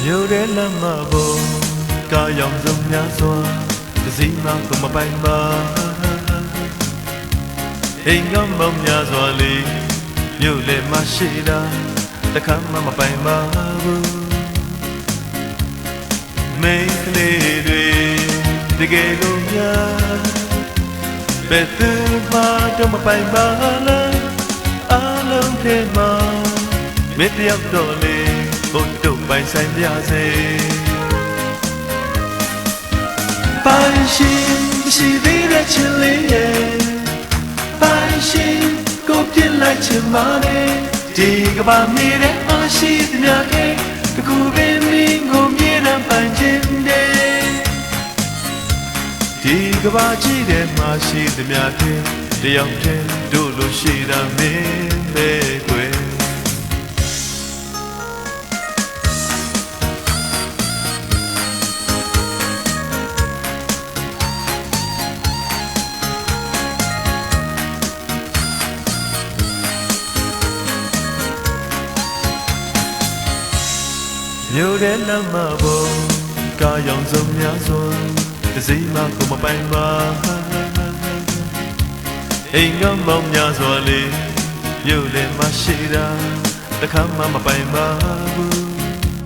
မြို့ထဲလမ်းမပေါ်ကားရောင်စုံများစွာတစ်စီးမှကိုမပိုင်ပါအိမ်ကမောင်များစွာလေးမြို့လေမရှိတာတခါမှမပိုင်ပါဘူးမိန်းကလေးတွေတကယ်ကိုများဘယ်သူမှတော့မပိုင်ပါလားအားလုံးထဲမှာမတယောက်တော့လေဘုံတို့ပိုင်ဆိုင်ပြစေပိုင်ရှင်ရှိသေးတဲ့ချစ်လေးရဲ့ပိုင်ရှင်ကိုပြစ်လိုက်ချင်ပါနဲ့ဒီကဘာမြေတဲ့အားရှိသမျှကတကူပင်မင်းကိုမြေတမ်းပိုင်ခြင်းတဲ့ဒီကဘာကြည့်တဲ့မှာရှိသမျှကတယောက်တည်းတို့လိုရှိတာမင်းပဲကွယ်မြို့ထဲလမ်းမပေါ်ကားရောင်စုံများစွာတစ်စိမ်းမှကိုမပိုင်ပါအိမ်ကမောင်များစွာလေးမြို့ထဲမှာရှိတာတခါမှမပိုင်ပါဘူး